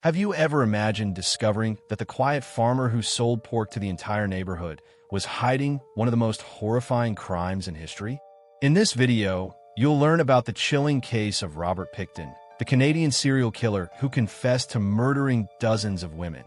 Have you ever imagined discovering that the quiet farmer who sold pork to the entire neighborhood was hiding one of the most horrifying crimes in history? In this video, you'll learn about the chilling case of Robert Pickton, the Canadian serial killer who confessed to murdering dozens of women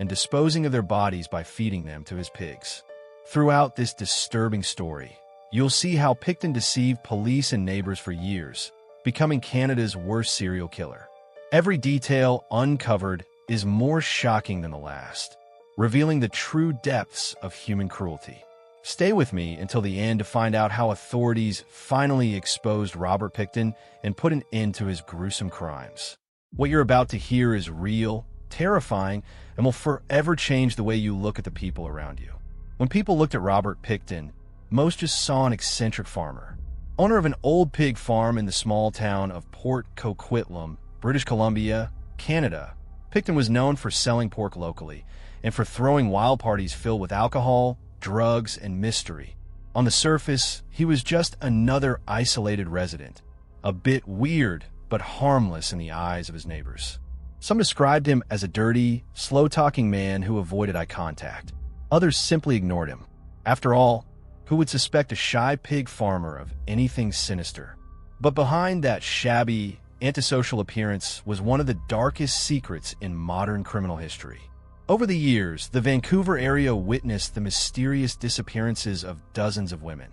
and disposing of their bodies by feeding them to his pigs. Throughout this disturbing story, you'll see how Pickton deceived police and neighbors for years, becoming Canada's worst serial killer. Every detail uncovered is more shocking than the last, revealing the true depths of human cruelty. Stay with me until the end to find out how authorities finally exposed Robert Pickton and put an end to his gruesome crimes. What you're about to hear is real, terrifying, and will forever change the way you look at the people around you. When people looked at Robert Pickton, most just saw an eccentric farmer. Owner of an old pig farm in the small town of Port Coquitlam, British Columbia, Canada, Pickton was known for selling pork locally and for throwing wild parties filled with alcohol, drugs, and mystery. On the surface, he was just another isolated resident, a bit weird but harmless in the eyes of his neighbors. Some described him as a dirty, slow-talking man who avoided eye contact. Others simply ignored him. After all, who would suspect a shy pig farmer of anything sinister? But behind that shabby, antisocial appearance was one of the darkest secrets in modern criminal history. Over the years, the Vancouver area witnessed the mysterious disappearances of dozens of women,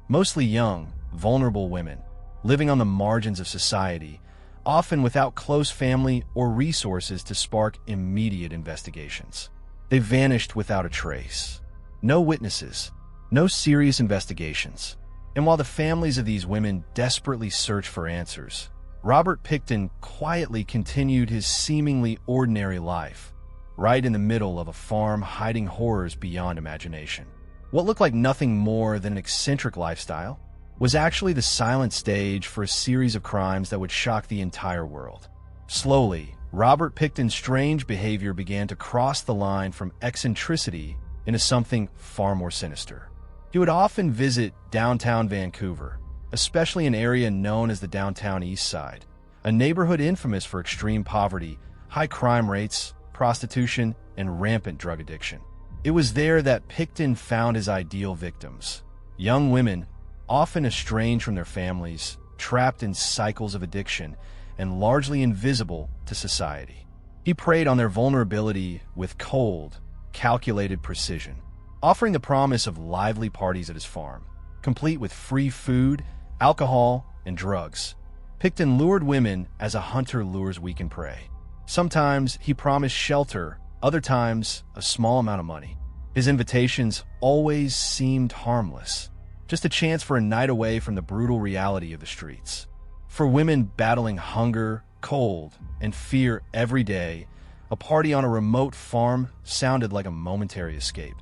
mostly young, vulnerable women, living on the margins of society, often without close family or resources to spark immediate investigations. They vanished without a trace. No witnesses, no serious investigations. And while the families of these women desperately searched for answers, Robert Pickton quietly continued his seemingly ordinary life, right in the middle of a farm hiding horrors beyond imagination. What looked like nothing more than an eccentric lifestyle was actually the silent stage for a series of crimes that would shock the entire world. Slowly, Robert Pickton's strange behavior began to cross the line from eccentricity into something far more sinister. He would often visit downtown Vancouver, especially an area known as the Downtown East Side, a neighborhood infamous for extreme poverty, high crime rates, prostitution, and rampant drug addiction. It was there that Pickton found his ideal victims, young women, often estranged from their families, trapped in cycles of addiction, and largely invisible to society. He preyed on their vulnerability with cold, calculated precision, offering the promise of lively parties at his farm, complete with free food, alcohol, and drugs. Pickton lured women as a hunter lures weakened prey. Sometimes he promised shelter, other times a small amount of money. His invitations always seemed harmless, just a chance for a night away from the brutal reality of the streets. For women battling hunger, cold, and fear every day, a party on a remote farm sounded like a momentary escape.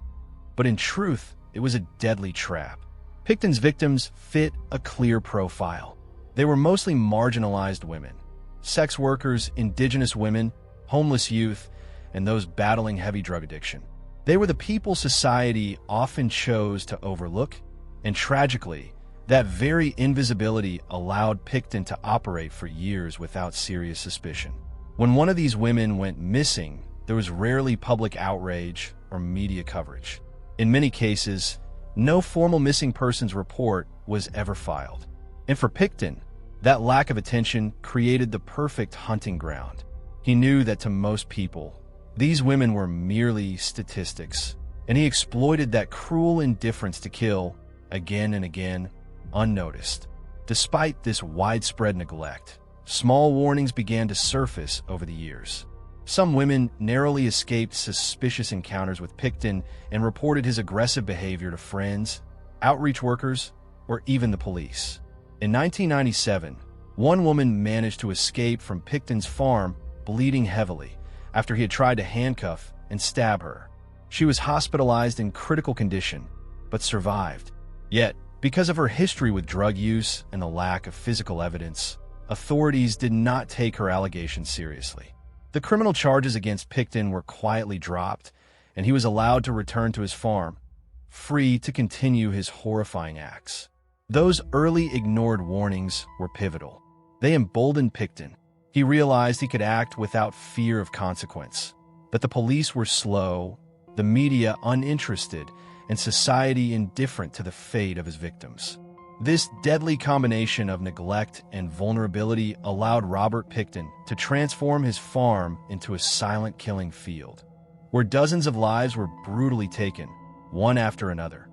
But in truth, it was a deadly trap. Pickton's victims fit a clear profile. They were mostly marginalized women, sex workers, indigenous women, homeless youth, and those battling heavy drug addiction. They were the people society often chose to overlook, and tragically, that very invisibility allowed Pickton to operate for years without serious suspicion. When one of these women went missing, there was rarely public outrage or media coverage. In many cases, no formal missing persons report was ever filed. And for Pickton, that lack of attention created the perfect hunting ground. He knew that to most people, these women were merely statistics, and he exploited that cruel indifference to kill, again and again, unnoticed. Despite this widespread neglect, small warnings began to surface over the years. Some women narrowly escaped suspicious encounters with Pickton and reported his aggressive behavior to friends, outreach workers, or even the police. In 1997, one woman managed to escape from Pickton's farm bleeding heavily after he had tried to handcuff and stab her. She was hospitalized in critical condition, but survived. Yet, because of her history with drug use and the lack of physical evidence, authorities did not take her allegations seriously. The criminal charges against Pickton were quietly dropped, and he was allowed to return to his farm, free to continue his horrifying acts. Those early ignored warnings were pivotal. They emboldened Pickton, He realized he could act without fear of consequence, that the police were slow, the media uninterested, and society indifferent to the fate of his victims. This deadly combination of neglect and vulnerability allowed Robert Pickton to transform his farm into a silent killing field, where dozens of lives were brutally taken, one after another,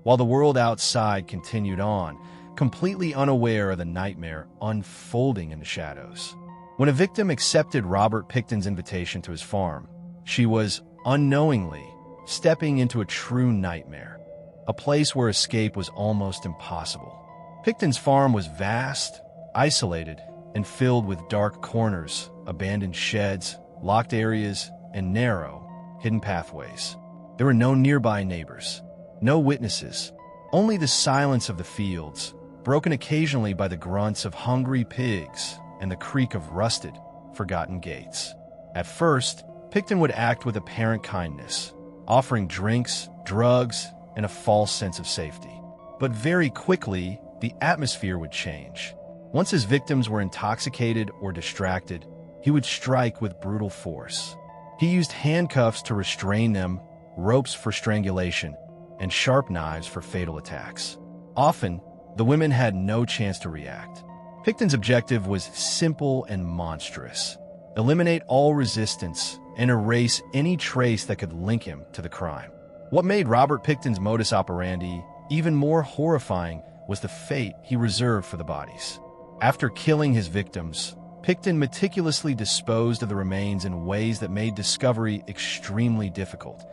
while the world outside continued on, completely unaware of the nightmare unfolding in the shadows. When a victim accepted Robert Pickton's invitation to his farm, she was, unknowingly, stepping into a true nightmare, a place where escape was almost impossible. Pickton's farm was vast, isolated, and filled with dark corners, abandoned sheds, locked areas, and narrow, hidden pathways. There were no nearby neighbors, no witnesses, only the silence of the fields, broken occasionally by the grunts of hungry pigs and the creak of rusted, forgotten gates. At first, Pickton would act with apparent kindness, offering drinks, drugs, and a false sense of safety. But very quickly, the atmosphere would change. Once his victims were intoxicated or distracted, he would strike with brutal force. He used handcuffs to restrain them, ropes for strangulation, and sharp knives for fatal attacks. Often, the women had no chance to react. Pickton's objective was simple and monstrous: eliminate all resistance and erase any trace that could link him to the crime. What made Robert Pickton's modus operandi even more horrifying was the fate he reserved for the bodies. After killing his victims, Pickton meticulously disposed of the remains in ways that made discovery extremely difficult,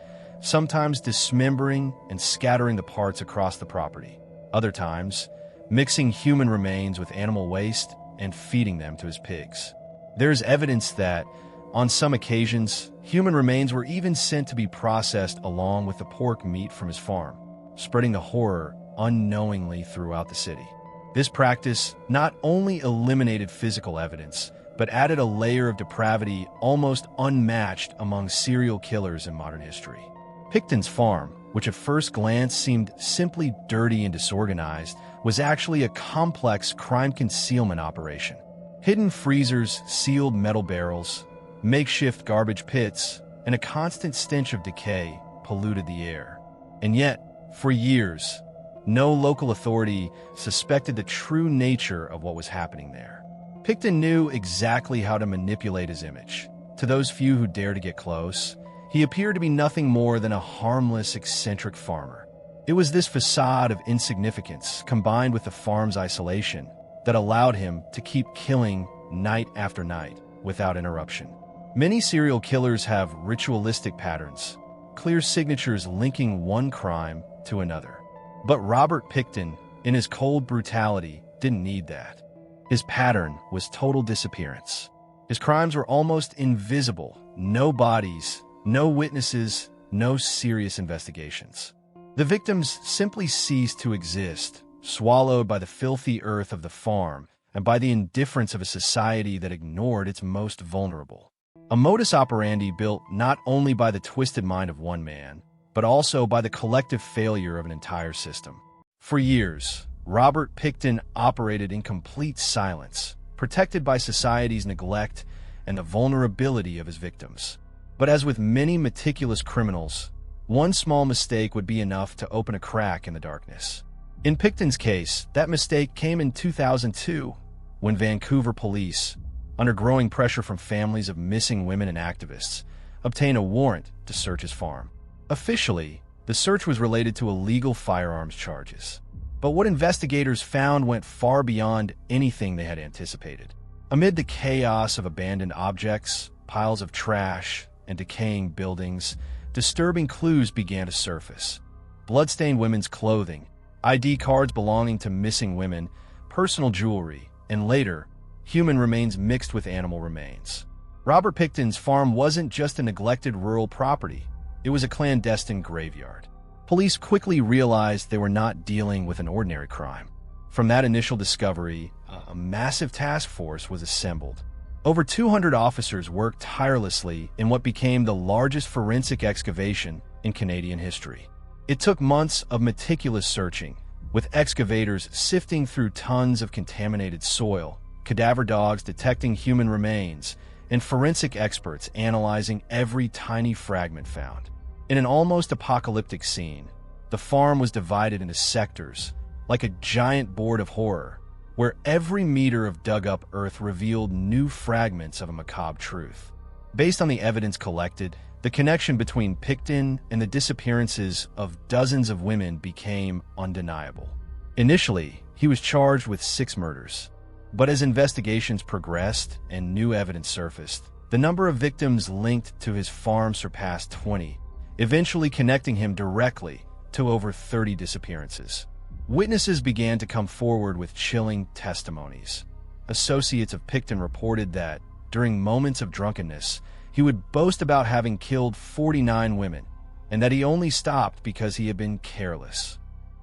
sometimes dismembering and scattering the parts across the property. Other times, mixing human remains with animal waste and feeding them to his pigs. There's evidence that, on some occasions, human remains were even sent to be processed along with the pork meat from his farm, spreading the horror unknowingly throughout the city. This practice not only eliminated physical evidence, but added a layer of depravity almost unmatched among serial killers in modern history. Pickton's farm, which at first glance seemed simply dirty and disorganized, was actually a complex crime concealment operation. Hidden freezers, sealed metal barrels, makeshift garbage pits, and a constant stench of decay polluted the air. And yet, for years, no local authority suspected the true nature of what was happening there. Pickton knew exactly how to manipulate his image. To those few who dared to get close, he appeared to be nothing more than a harmless, eccentric farmer. It was this facade of insignificance, combined with the farm's isolation, that allowed him to keep killing night after night without interruption. Many serial killers have ritualistic patterns, clear signatures linking one crime to another. But Robert Pickton, in his cold brutality, didn't need that. His pattern was total disappearance. His crimes were almost invisible. No bodies, no witnesses, no serious investigations. The victims simply ceased to exist, swallowed by the filthy earth of the farm and by the indifference of a society that ignored its most vulnerable. A modus operandi built not only by the twisted mind of one man, but also by the collective failure of an entire system. For years, Robert Pickton operated in complete silence, protected by society's neglect and the vulnerability of his victims. But as with many meticulous criminals, one small mistake would be enough to open a crack in the darkness. In Pickton's case, that mistake came in 2002, when Vancouver police, under growing pressure from families of missing women and activists, obtained a warrant to search his farm. Officially, the search was related to illegal firearms charges. But what investigators found went far beyond anything they had anticipated. Amid the chaos of abandoned objects, piles of trash, and decaying buildings, disturbing clues began to surface. Bloodstained women's clothing, ID cards belonging to missing women, personal jewelry, and later, human remains mixed with animal remains. Robert Pickton's farm wasn't just a neglected rural property. It was a clandestine graveyard. Police quickly realized they were not dealing with an ordinary crime. From that initial discovery, a massive task force was assembled. Over 200 officers worked tirelessly in what became the largest forensic excavation in Canadian history. It took months of meticulous searching, with excavators sifting through tons of contaminated soil, cadaver dogs detecting human remains, and forensic experts analyzing every tiny fragment found. In an almost apocalyptic scene, the farm was divided into sectors, like a giant board of horror, where every meter of dug-up earth revealed new fragments of a macabre truth. Based on the evidence collected, the connection between Pickton and the disappearances of dozens of women became undeniable. Initially, he was charged with 6 murders, but as investigations progressed and new evidence surfaced, the number of victims linked to his farm surpassed 20, eventually connecting him directly to over 30 disappearances. Witnesses began to come forward with chilling testimonies. Associates of Pickton reported that, during moments of drunkenness, he would boast about having killed 49 women, and that he only stopped because he had been careless.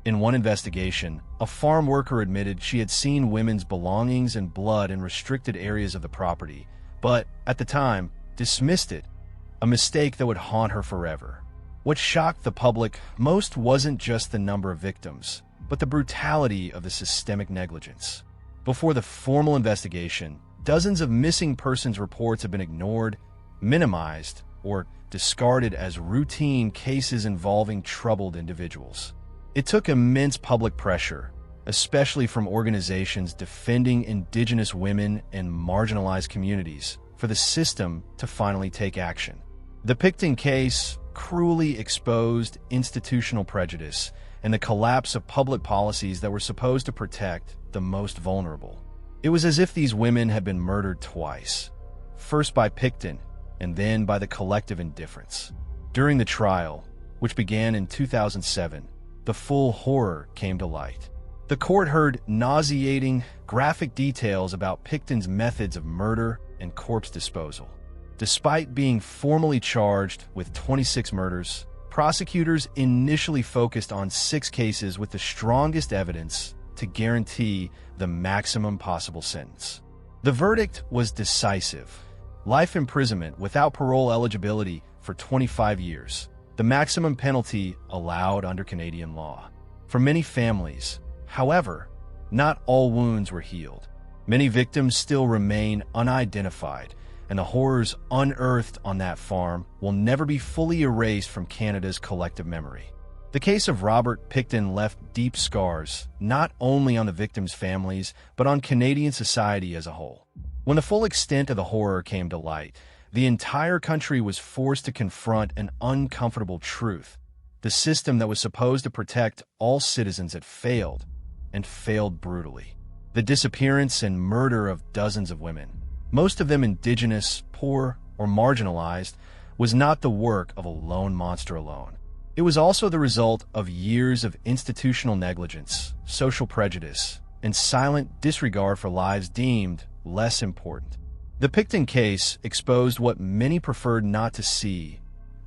In one investigation, a farm worker admitted she had seen women's belongings and blood in restricted areas of the property, but, at the time, dismissed it, a mistake that would haunt her forever. What shocked the public most wasn't just the number of victims, but the brutality of the systemic negligence. Before the formal investigation, dozens of missing persons reports have been ignored, minimized, or discarded as routine cases involving troubled individuals. It took immense public pressure, especially from organizations defending indigenous women and marginalized communities, for the system to finally take action. The Pickton case cruelly exposed institutional prejudice and the collapse of public policies that were supposed to protect the most vulnerable. It was as if these women had been murdered twice, first by Pickton and then by the collective indifference. During the trial, which began in 2007, the full horror came to light. The court heard nauseating, graphic details about Pickton's methods of murder and corpse disposal. Despite being formally charged with 26 murders, prosecutors initially focused on 6 cases with the strongest evidence to guarantee the maximum possible sentence. The verdict was decisive: life imprisonment without parole eligibility for 25 years, the maximum penalty allowed under Canadian law. For many families, however, not all wounds were healed. Many victims still remain unidentified, and the horrors unearthed on that farm will never be fully erased from Canada's collective memory. The case of Robert Pickton left deep scars, not only on the victims' families, but on Canadian society as a whole. When the full extent of the horror came to light, the entire country was forced to confront an uncomfortable truth. The system that was supposed to protect all citizens had failed, and failed brutally. The disappearance and murder of dozens of women, most of them indigenous, poor, or marginalized, was not the work of a lone monster alone. It was also the result of years of institutional negligence, social prejudice, and silent disregard for lives deemed less important. The Pickton case exposed what many preferred not to see: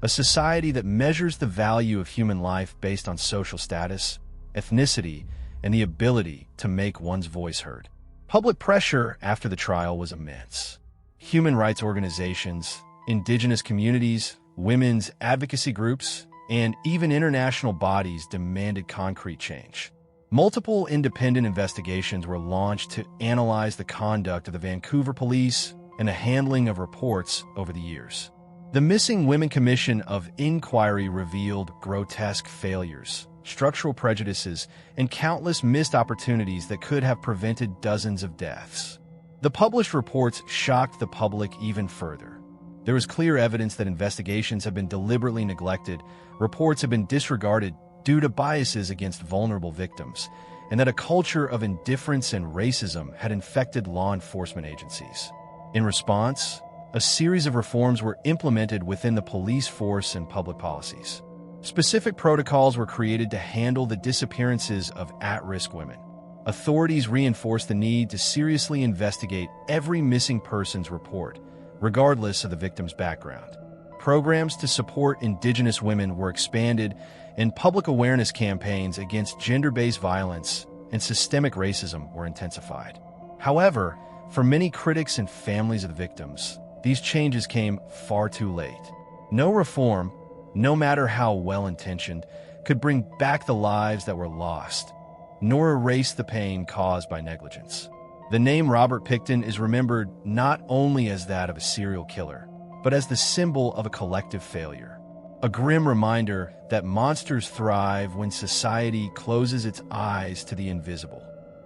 a society that measures the value of human life based on social status, ethnicity, and the ability to make one's voice heard. Public pressure after the trial was immense. Human rights organizations, indigenous communities, women's advocacy groups, and even international bodies demanded concrete change. Multiple independent investigations were launched to analyze the conduct of the Vancouver police and the handling of reports over the years. The Missing Women Commission of Inquiry revealed grotesque failures, structural prejudices, and countless missed opportunities that could have prevented dozens of deaths. The published reports shocked the public even further. There was clear evidence that investigations have been deliberately neglected, reports have been disregarded due to biases against vulnerable victims, and that a culture of indifference and racism had infected law enforcement agencies. In response, a series of reforms were implemented within the police force and public policies. Specific protocols were created to handle the disappearances of at-risk women. Authorities reinforced the need to seriously investigate every missing persons report, regardless of the victim's background. Programs to support Indigenous women were expanded, and public awareness campaigns against gender-based violence and systemic racism were intensified. However, for many critics and families of the victims, these changes came far too late. No reform, no matter how well-intentioned, could bring back the lives that were lost, nor erase the pain caused by negligence. The name Robert Pickton is remembered not only as that of a serial killer, but as the symbol of a collective failure. A grim reminder that monsters thrive when society closes its eyes to the invisible.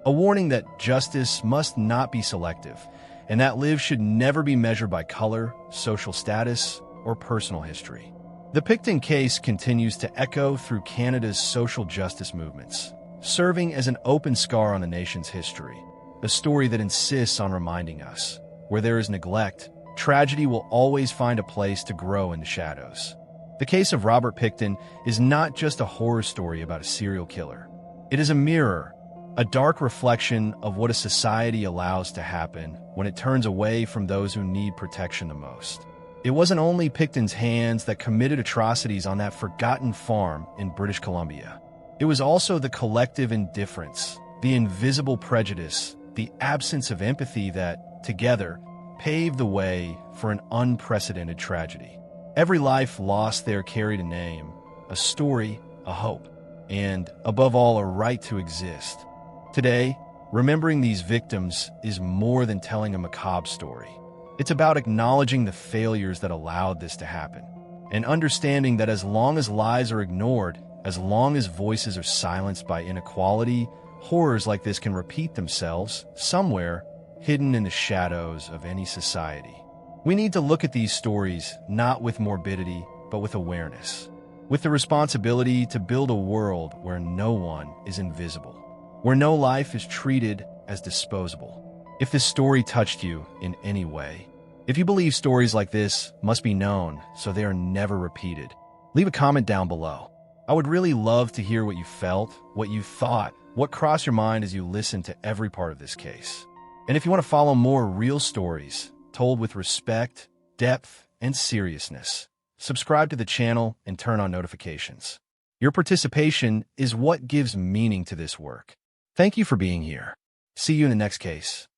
A warning that justice must not be selective, and that lives should never be measured by color, social status, or personal history. The Pickton case continues to echo through Canada's social justice movements, serving as an open scar on the nation's history. A story that insists on reminding us, where there is neglect, tragedy will always find a place to grow in the shadows. The case of Robert Pickton is not just a horror story about a serial killer. It is a mirror, a dark reflection of what a society allows to happen when it turns away from those who need protection the most. It wasn't only Pickton's hands that committed atrocities on that forgotten farm in British Columbia. It was also the collective indifference, the invisible prejudice, the absence of empathy that, together, paved the way for an unprecedented tragedy. Every life lost there carried a name, a story, a hope, and, above all, a right to exist. Today, remembering these victims is more than telling a macabre story. It's about acknowledging the failures that allowed this to happen, and understanding that as long as lies are ignored, as long as voices are silenced by inequality, horrors like this can repeat themselves somewhere hidden in the shadows of any society. We need to look at these stories not with morbidity, but with awareness, with the responsibility to build a world where no one is invisible, where no life is treated as disposable. If this story touched you in any way, if you believe stories like this must be known so they are never repeated, leave a comment down below. I would really love to hear what you felt, what you thought, what crossed your mind as you listened to every part of this case. And if you want to follow more real stories, told with respect, depth, and seriousness, subscribe to the channel and turn on notifications. Your participation is what gives meaning to this work. Thank you for being here. See you in the next case.